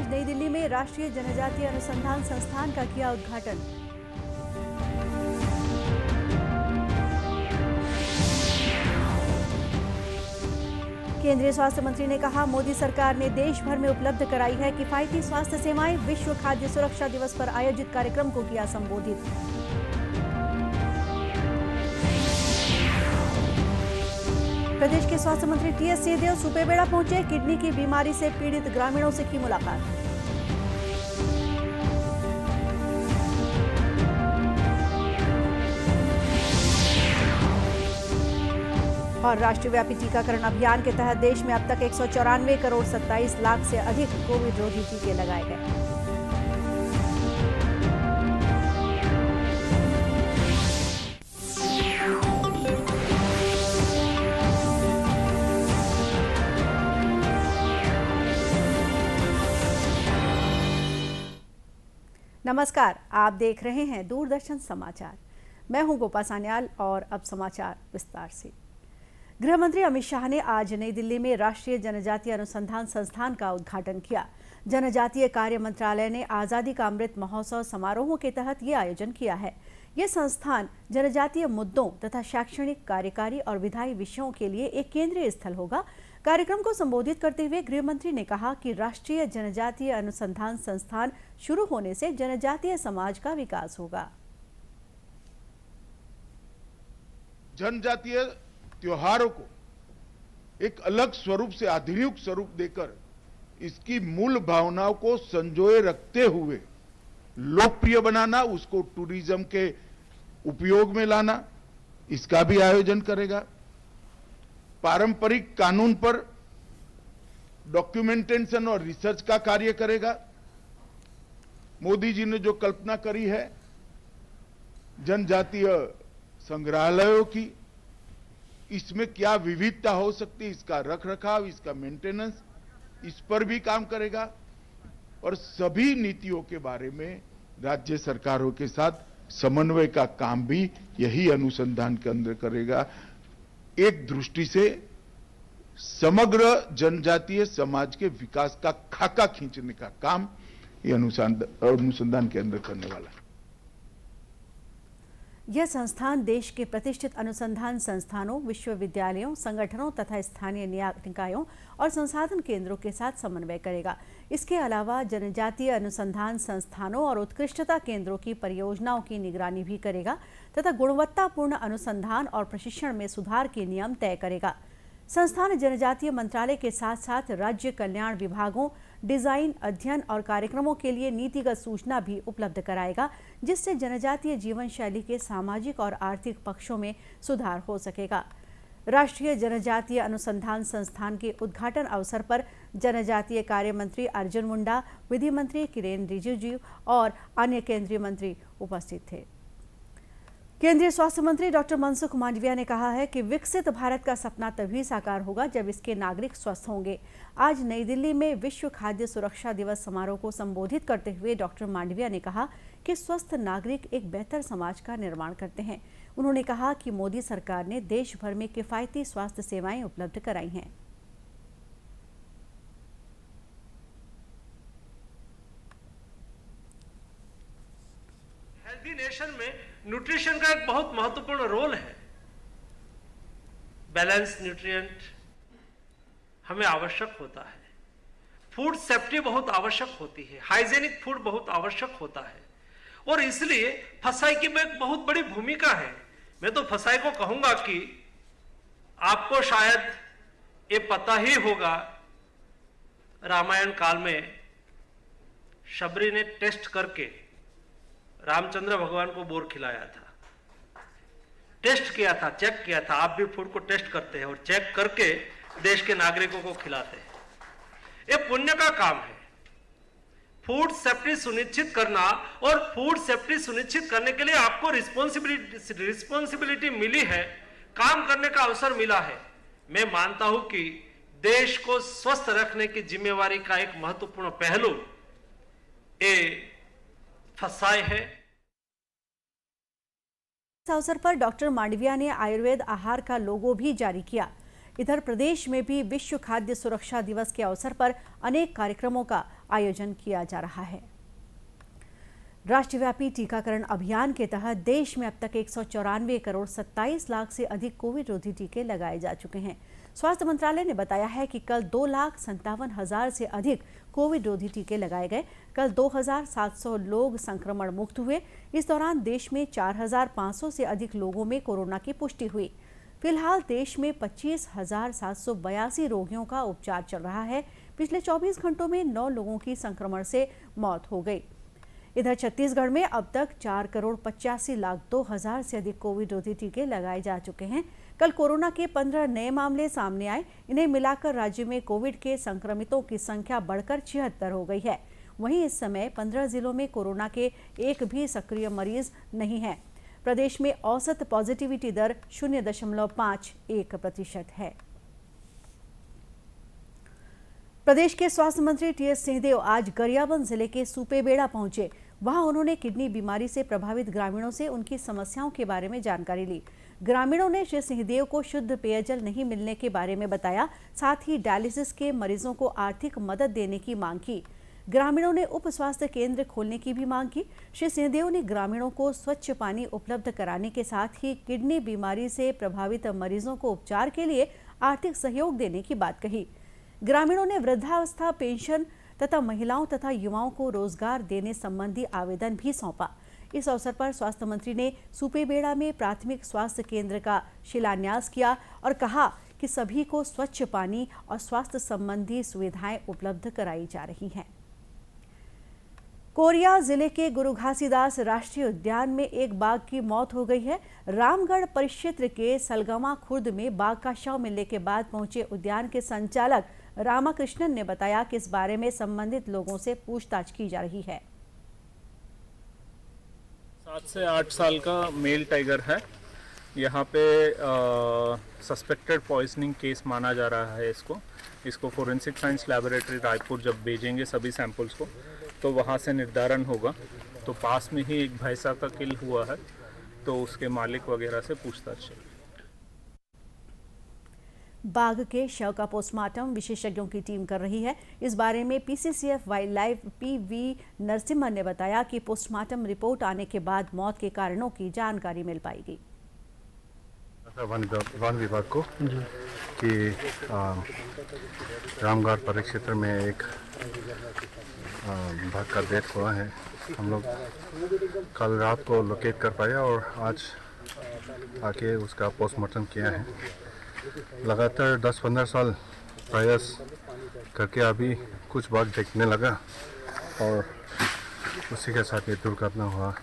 आज नई दिल्ली में राष्ट्रीय जनजातीय अनुसंधान संस्थान का किया उद्घाटन। केंद्रीय स्वास्थ्य मंत्री ने कहा, मोदी सरकार ने देश भर में उपलब्ध कराई है किफायती स्वास्थ्य सेवाएं। विश्व खाद्य सुरक्षा दिवस पर आयोजित कार्यक्रम को किया संबोधित। प्रदेश के स्वास्थ्य मंत्री टीएस सिंहदेव सुपेबेड़ा पहुंचे। किडनी की बीमारी से पीड़ित ग्रामीणों से की मुलाकात। और राष्ट्रव्यापी टीकाकरण अभियान के तहत देश में अब तक 194 करोड़ 27 लाख से अधिक कोविड रोधी टीके लगाए गए। नमस्कार, आप देख रहे हैं दूरदर्शन समाचार। मैं हूं गोपा सान्याल और अब समाचार विस्तार से। गृह मंत्री अमित शाह ने आज नई दिल्ली में राष्ट्रीय जनजातीय अनुसंधान संस्थान का उद्घाटन किया। जनजातीय कार्य मंत्रालय ने आज़ादी का अमृत महोत्सव समारोहों के तहत ये आयोजन किया है। ये संस्थान जनजातीय मुद्दों तथा शैक्षणिक, कार्यकारी और विधायी विषयों के लिए एक केंद्रीय स्थल होगा। कार्यक्रम को संबोधित करते हुए गृह मंत्री ने कहा कि राष्ट्रीय जनजातीय अनुसंधान संस्थान शुरू होने से जनजातीय समाज का विकास होगा। जनजातीय त्योहारों को एक अलग स्वरूप से, आधुनिक स्वरूप देकर इसकी मूल भावनाओं को संजोए रखते हुए लोकप्रिय बनाना, उसको टूरिज्म के उपयोग में लाना, इसका भी आयोजन करेगा। पारंपरिक कानून पर डॉक्यूमेंटेशन और रिसर्च का कार्य करेगा। मोदी जी ने जो कल्पना करी है जनजातीय संग्रहालयों की, इसमें क्या विविधता हो सकती है, इसका रखरखाव, इसका मेंटेनेंस, इस पर भी काम करेगा। और सभी नीतियों के बारे में राज्य सरकारों के साथ समन्वय का काम भी यही अनुसंधान के अंदर करेगा। एक दृष्टि से समग्र जनजातीय समाज के विकास का खाका खींचने का काम ये अनुसंधान के अंदर करने वाला है। यह संस्थान देश के प्रतिष्ठित अनुसंधान संस्थानों, विश्वविद्यालयों, संगठनों तथा स्थानीय निकायों और संसाधन केंद्रों के साथ समन्वय करेगा। इसके अलावा जनजातीय अनुसंधान संस्थानों और उत्कृष्टता केंद्रों की परियोजनाओं की निगरानी भी करेगा तथा गुणवत्तापूर्ण अनुसंधान और प्रशिक्षण में सुधार के नियम तय करेगा। संस्थान जनजातीय मंत्रालय के साथ साथ राज्य कल्याण विभागों, डिजाइन, अध्ययन और कार्यक्रमों के लिए नीतिगत सूचना भी उपलब्ध कराएगा, जिससे जनजातीय जीवन शैली के सामाजिक और आर्थिक पक्षों में सुधार हो सकेगा। राष्ट्रीय जनजातीय अनुसंधान संस्थान के उद्घाटन अवसर पर जनजातीय कार्य मंत्री अर्जुन मुंडा, विधि मंत्री किरेन रिजिजू और अन्य केंद्रीय मंत्री उपस्थित थे। केंद्रीय स्वास्थ्य मंत्री डॉक्टर मनसुख मांडविया ने कहा है कि विकसित भारत का सपना तभी साकार होगा जब इसके नागरिक स्वस्थ होंगे। आज नई दिल्ली में विश्व खाद्य सुरक्षा दिवस समारोह को संबोधित करते हुए डॉक्टर मांडविया ने कहा कि स्वस्थ नागरिक एक बेहतर समाज का निर्माण करते हैं। उन्होंने कहा कि मोदी सरकार ने देश भर में किफायती स्वास्थ्य सेवाएं उपलब्ध कराई हैं। हेल्दी नेशन में न्यूट्रिशन का एक बहुत महत्वपूर्ण रोल है। बैलेंस न्यूट्रिएंट हमें आवश्यक होता है। फूड सेफ्टी बहुत आवश्यक होती है। हाइजेनिक फूड बहुत आवश्यक होता है और इसलिए फसाई की में एक बहुत बड़ी भूमिका है। मैं तो फसाई को कहूंगा कि आपको शायद ये पता ही होगा, रामायण काल में शबरी ने टेस्ट करके रामचंद्र भगवान को बोर खिलाया था। टेस्ट किया था, चेक किया था। आप भी फूड को टेस्ट करते हैं और चेक करके देश के नागरिकों को खिलाते हैं। ये पुण्य का काम है। फूड सेफ्टी सुनिश्चित करना, और फूड सेफ्टी सुनिश्चित करने के लिए आपको रिस्पॉन्सिबिलिटी मिली है, काम करने का अवसर मिला है। मैं मानता हूं कि देश को स्वस्थ रखने की जिम्मेवारी का एक महत्वपूर्ण पहलू ये फसाई है। इस अवसर पर डॉक्टर मांडविया ने आयुर्वेद आहार का लोगो भी जारी किया। इधर प्रदेश में भी विश्व खाद्य सुरक्षा दिवस के अवसर पर अनेक कार्यक्रमों का आयोजन किया जा रहा है। राष्ट्रव्यापी टीकाकरण अभियान के तहत देश में अब तक 194 करोड़ 27 लाख से अधिक कोविड रोधी टीके लगाए जा चुके हैं। स्वास्थ्य मंत्रालय ने बताया है कि कल 2,57,000 से अधिक कोविड रोधी टीके लगाए गए। कल 2,700 लोग संक्रमण मुक्त हुए। इस दौरान देश में 4,500 से अधिक लोगों में कोरोना की पुष्टि हुई। फिलहाल देश में 25,782 रोगियों का उपचार चल रहा है। पिछले 24 घंटों में 9 लोगों की संक्रमण से मौत हो गई। इधर छत्तीसगढ़ में अब तक 4,85,02,000 से अधिक कोविड रोधी टीके लगाए जा चुके हैं। कल कोरोना के 15 नए मामले सामने आए। इन्हें मिलाकर राज्य में कोविड के संक्रमितों की संख्या बढ़कर 76 हो गई है। वहीं इस समय 15 जिलों में कोरोना के एक भी सक्रिय मरीज नहीं है। प्रदेश में औसत पॉजिटिविटी दर 0.51% है। प्रदेश के स्वास्थ्य मंत्री टीएस सिंहदेव आज गरियाबंद जिले के सुपेबेड़ा पहुंचे। वहां उन्होंने किडनी बीमारी से प्रभावित ग्रामीणों से उनकी समस्याओं के बारे में जानकारी ली। ग्रामीणों ने श्री सिंहदेव को शुद्ध पेयजल नहीं मिलने के बारे में बताया। साथ ही डायलिसिस के मरीजों को आर्थिक मदद देने की मांग की। ग्रामीणों ने उप स्वास्थ्य केंद्र खोलने की भी मांग की। श्री सिंहदेव ने ग्रामीणों को स्वच्छ पानी उपलब्ध कराने के साथ ही किडनी बीमारी से प्रभावित मरीजों को उपचार के लिए आर्थिक सहयोग देने की बात कही। ग्रामीणों ने वृद्धावस्था पेंशन तथा महिलाओं तथा युवाओं को रोजगार देने संबंधी आवेदन भी सौंपा। इस अवसर पर स्वास्थ्य मंत्री ने सुपेबेड़ा में प्राथमिक स्वास्थ्य केंद्र का शिलान्यास किया और कहा कि सभी को स्वच्छ पानी और स्वास्थ्य संबंधी सुविधाएं उपलब्ध कराई जा रही हैं। कोरिया जिले के गुरु घासीदास राष्ट्रीय उद्यान में एक बाघ की मौत हो गई है। रामगढ़ परिक्षेत्र के सलगमा खुर्द में बाघ का शव मिलने के बाद पहुंचे उद्यान के संचालक रामाकृष्णन ने बताया कि इस बारे में संबंधित लोगों से पूछताछ की जा रही है। 7 से 8 साल का मेल टाइगर है। यहाँ पे सस्पेक्टेड पॉइजनिंग केस माना जा रहा है। इसको फोरेंसिक साइंस लैबोरेटरी रायपुर जब भेजेंगे सभी सैंपल्स को, तो वहाँ से निर्धारण होगा। तो पास में ही एक भैंसा का किल हुआ है, तो उसके मालिक वगैरह से पूछताछ चल रही है। बाघ के शव का पोस्टमार्टम विशेषज्ञों की टीम कर रही है। इस बारे में PCCF wild life PV Narasimha ने बताया कि पोस्टमार्टम रिपोर्ट आने के बाद मौत के कारणों की जानकारी मिल पाएगी। वन विभाग को कि रामगढ़ परिक्षेत्र में एक बाघ का डेथ हुआ है। हम लोग कल रात को लोकेट कर पाया और आज आके उसका पोस्टमार्टम किया है। लगातार 10-15 साल प्रयास करके अभी कुछ बाघ देखने लगा और उसी के साथ ये दुर्घटना हुआ।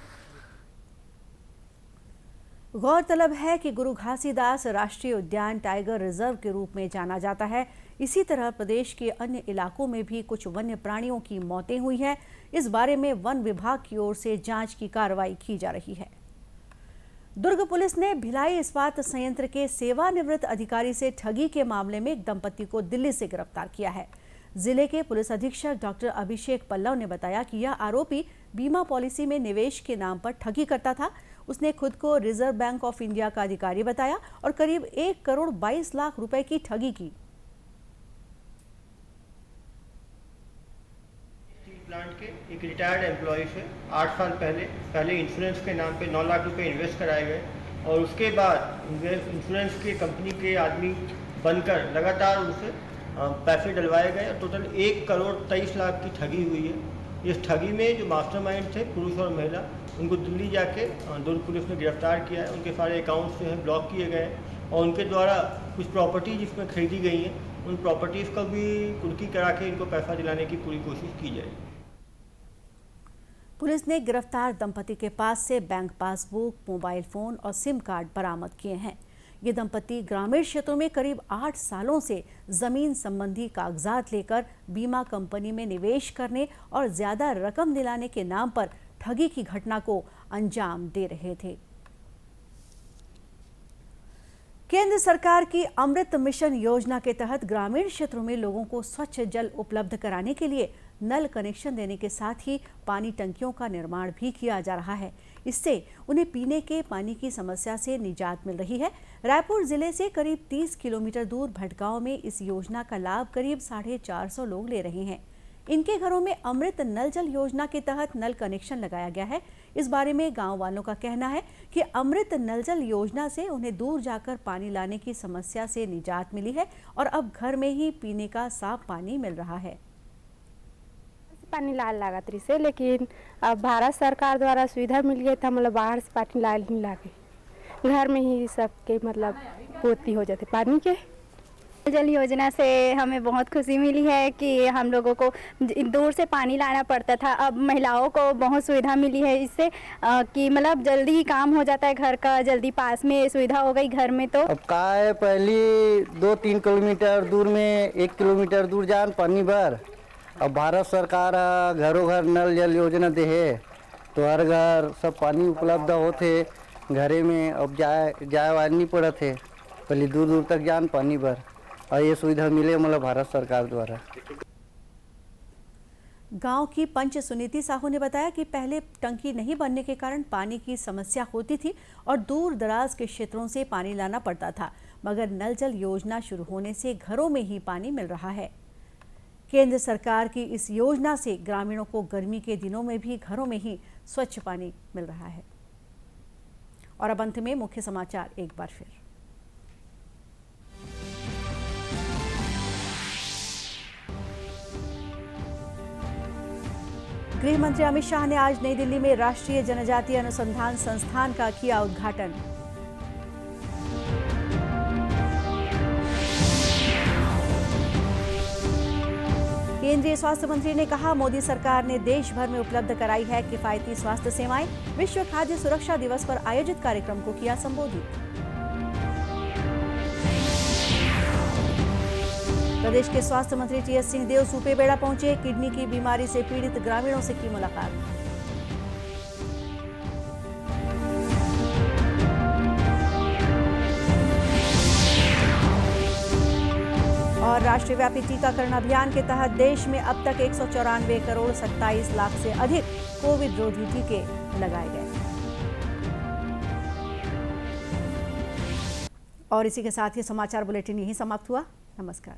गौरतलब है कि गुरु घासीदास राष्ट्रीय उद्यान टाइगर रिजर्व के रूप में जाना जाता है। इसी तरह प्रदेश के अन्य इलाकों में भी कुछ वन्य प्राणियों की मौतें हुई हैं। इस बारे में वन विभाग की ओर से जांच की कार्रवाई की जा रही है। दुर्ग पुलिस ने भिलाई इस्पात संयंत्र के सेवानिवृत्त अधिकारी से ठगी के मामले में एक दंपति को दिल्ली से गिरफ्तार किया है। जिले के पुलिस अधीक्षक डॉक्टर अभिषेक पल्लव ने बताया कि यह आरोपी बीमा पॉलिसी में निवेश के नाम पर ठगी करता था। उसने खुद को रिजर्व बैंक ऑफ इंडिया का अधिकारी बताया और करीब 1 करोड़ 22 लाख रुपए की ठगी की। प्लांट के एक रिटायर्ड एम्प्लॉय से 8 साल पहले इंश्योरेंस के नाम पे 9 लाख रुपए इन्वेस्ट कराए गए और उसके बाद इंश्योरेंस के कंपनी के आदमी बनकर लगातार उनसे पैसे डलवाए गए और टोटल 1 करोड़ 23 लाख की ठगी हुई है। इस ठगी में जो मास्टरमाइंड थे पुरुष और महिला, उनको दिल्ली जाके दुर्ग पुलिस ने गिरफ्तार किया है। उनके सारे अकाउंट्स जो हैं ब्लॉक किए गए और उनके द्वारा कुछ प्रॉपर्टी जिसमें खरीदी गई हैं उन प्रॉपर्टीज़ का भी कुर्की करा के इनको पैसा दिलाने की पूरी कोशिश की जाएगी। पुलिस ने गिरफ्तार दंपति के पास से बैंक पासबुक, मोबाइल फोन और सिम कार्ड बरामद किए हैं। ये दंपति ग्रामीण क्षेत्रों में करीब 8 सालों से जमीन संबंधी कागजात लेकर बीमा कंपनी में निवेश करने और ज्यादा रकम दिलाने के नाम पर ठगी की घटना को अंजाम दे रहे थे। केंद्र सरकार की अमृत मिशन योजना के तहत ग्रामीण क्षेत्रों में लोगों को स्वच्छ जल उपलब्ध कराने के लिए नल कनेक्शन देने के साथ ही पानी टंकियों का निर्माण भी किया जा रहा है। इससे उन्हें पीने के पानी की समस्या से निजात मिल रही है। रायपुर जिले से करीब 30 किलोमीटर दूर भटगांव में इस योजना का लाभ करीब 450 लोग ले रहे हैं। इनके घरों में अमृत नल जल योजना के तहत नल कनेक्शन लगाया गया है। इस बारे में गांव वालों का कहना है कि अमृत नल जल योजना से उन्हें दूर जाकर पानी लाने की समस्या से निजात मिली है और अब घर में ही पीने का साफ पानी मिल रहा है। पानी लाल लागत रही से, लेकिन अब भारत सरकार द्वारा सुविधा मिल गई था, मतलब बाहर से पानी लाल नहीं लागे, घर में ही सबके मतलब पूर्ति हो जाते पानी के। जल योजना से हमें बहुत खुशी मिली है कि हम लोगों को दूर से पानी लाना पड़ता था, अब महिलाओं को बहुत सुविधा मिली है इससे कि मतलब जल्दी काम हो जाता है घर का, जल्दी पास में सुविधा हो गई घर में। तो अब का है, पहली 2-3 किलोमीटर दूर में 1 किलोमीटर दूर जान पानी भर। अब भारत सरकार घरों घर नल जल योजना दे है, तो हर घर सब पानी उपलब्ध होते घरे में। अब जाए नहीं पड़त है, पहले दूर दूर तक जान पानी भर, और ये सुविधा मिले मतलब भारत सरकार द्वारा। गांव की पंच सुनीति साहू ने बताया कि पहले टंकी नहीं बनने के कारण पानी की समस्या होती थी और दूर दराज के क्षेत्रों से पानी लाना पड़ता था, मगर नल जल योजना शुरू होने से घरों में ही पानी मिल रहा है। केंद्र सरकार की इस योजना से ग्रामीणों को गर्मी के दिनों में भी घरों में ही स्वच्छ पानी मिल रहा है। और अब अंत में मुख्य समाचार एक बार फिर। गृह मंत्री अमित शाह ने आज नई दिल्ली में राष्ट्रीय जनजातीय अनुसंधान संस्थान का किया उद्घाटन। केंद्रीय स्वास्थ्य मंत्री ने कहा, मोदी सरकार ने देश भर में उपलब्ध कराई है किफायती स्वास्थ्य सेवाएं। विश्व खाद्य सुरक्षा दिवस पर आयोजित कार्यक्रम को किया संबोधित। प्रदेश के स्वास्थ्य मंत्री टीएस सिंहदेव सुपेबेड़ा पहुंचे, किडनी की बीमारी से पीड़ित ग्रामीणों से की मुलाकात। और राष्ट्रव्यापी टीकाकरण अभियान के तहत देश में अब तक 194 करोड़ 27 लाख से अधिक कोविड रोधी टीके लगाए गए। और इसी के साथ ये समाचार बुलेटिन यहीं समाप्त हुआ। नमस्कार।